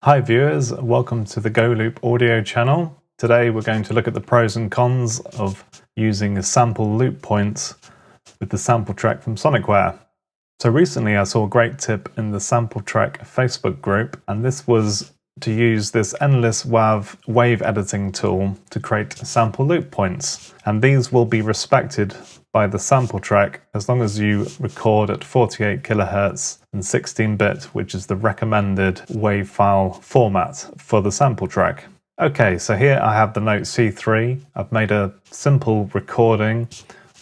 Hi viewers, welcome to the Go Loop audio channel. Today we're going to look at the pros and cons of using sample loop points with the SmplTrek from Sonicware. So recently I saw a great tip in the SmplTrek Facebook group, and this was to use this Endless WAV wave editing tool to create sample loop points. And these will be respected by the SmplTrek as long as you record at 48 kHz and 16-bit, which is the recommended wave file format for the SmplTrek. Okay, so here I have the note C3. I've made a simple recording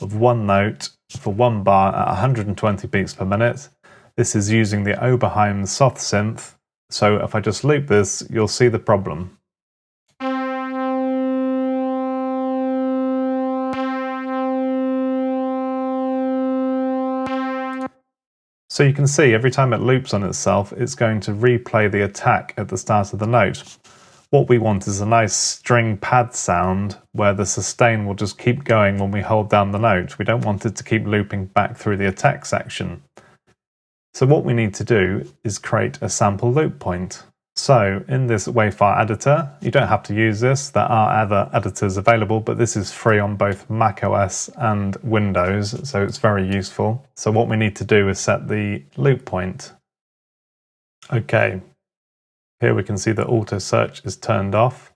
of one note for one bar at 120 beats per minute. This is using the Oberheim soft synth. So if I just loop this, you'll see the problem. So you can see every time it loops on itself, it's going to replay the attack at the start of the note. What we want is a nice string pad sound where the sustain will just keep going when we hold down the note. We don't want it to keep looping back through the attack section. So what we need to do is create a sample loop point. So in this wave file editor, you don't have to use this, there are other editors available, but this is free on both macOS and Windows, so it's very useful. So what we need to do is set the loop point. Okay, here we can see that auto search is turned off,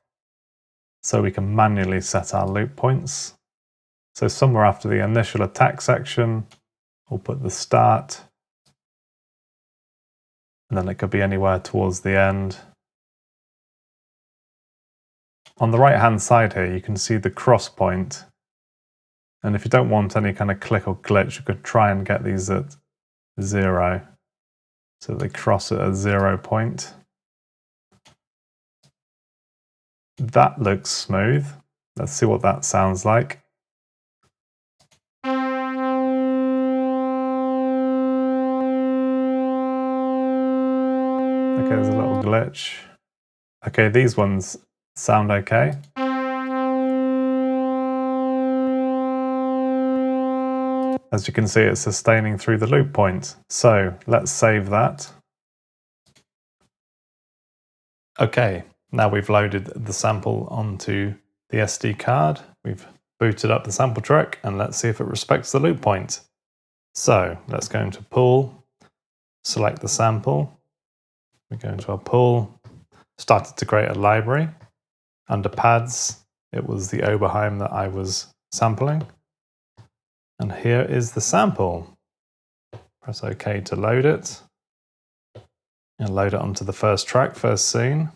so we can manually set our loop points. So somewhere after the initial attack section, we'll put the start, and then it could be anywhere towards the end. On the right hand side here, you can see the cross point. And if you don't want any kind of click or glitch, you could try and get these at 0. So they cross at a 0 point. That looks smooth. Let's see what that sounds like. Okay, there's a little glitch. Okay, these ones sound okay. As you can see, it's sustaining through the loop point. So let's save that. Okay, now we've loaded the sample onto the SD card. We've booted up the SmplTrek, and let's see if it respects the loop point. So let's go into Pool, select the sample. We go into our pool, started to create a library. Under pads, it was the Oberheim that I was sampling. And here is the sample. Press OK to load it. And load it onto the first track, first scene.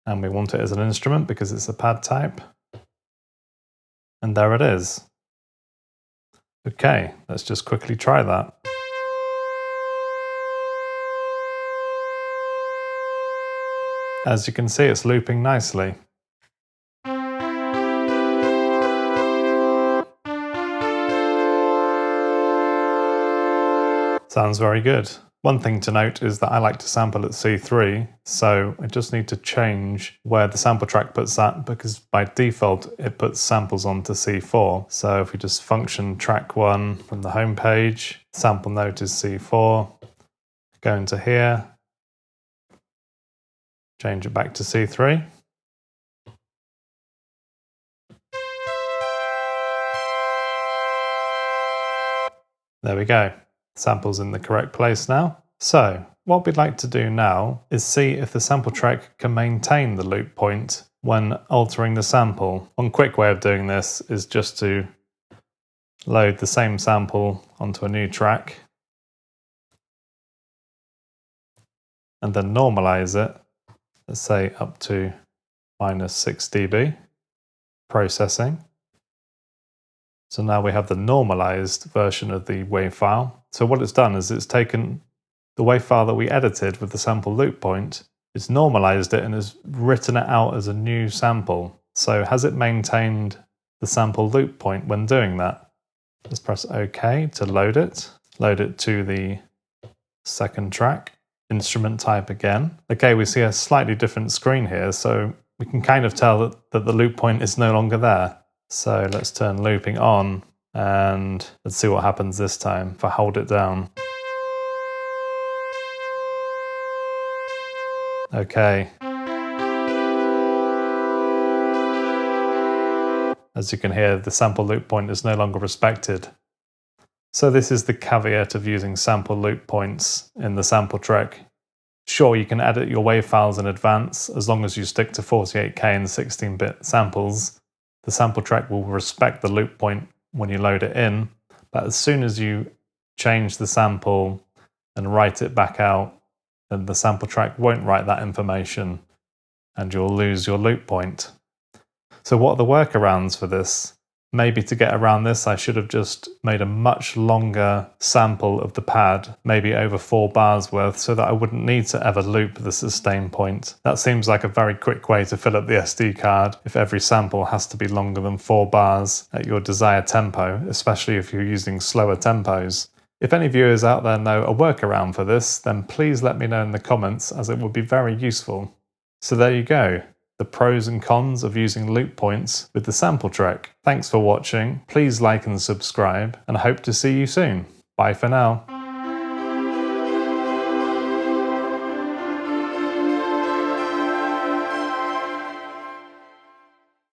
And we want it as an instrument because it's a pad type. And there it is. Okay, let's just quickly try that. As you can see, it's looping nicely. Sounds very good. One thing to note is that I like to sample at C3, so I just need to change where the SmplTrek puts that, because by default it puts samples onto C4. So if we just function track 1 from the home page, sample note is C4, go into here, change it back to C3. There we go. Sample's in the correct place now. So what we'd like to do now is see if the SmplTrek can maintain the loop point when altering the sample. One quick way of doing this is just to load the same sample onto a new track and then normalize it. Let's say up to -6 dB processing. So now we have the normalized version of the wave file. So what it's done is it's taken the wave file that we edited with the sample loop point, it's normalized it and has written it out as a new sample. So has it maintained the sample loop point when doing that? Let's press OK to load it. Load it to the second track. Instrument type again. Okay, we see a slightly different screen here, so we can kind of tell that the loop point is no longer there. So let's turn looping on and let's see what happens this time if I hold it down. Okay. As you can hear, the sample loop point is no longer respected. So this is the caveat of using sample loop points in the SmplTrek. Sure, you can edit your WAV files in advance as long as you stick to 48K and 16-bit samples. The SmplTrek will respect the loop point when you load it in, but as soon as you change the sample and write it back out, then the SmplTrek won't write that information and you'll lose your loop point. So what are the workarounds for this? Maybe to get around this, I should have just made a much longer sample of the pad, maybe over 4 bars worth, so that I wouldn't need to ever loop the sustain point. That seems like a very quick way to fill up the SD card if every sample has to be longer than 4 bars at your desired tempo, especially if you're using slower tempos. If any viewers out there know a workaround for this, then please let me know in the comments, as it would be very useful. So there you go. The pros and cons of using loop points with the SmplTrek. Thanks for watching, please like and subscribe, and I hope to see you soon. Bye for now.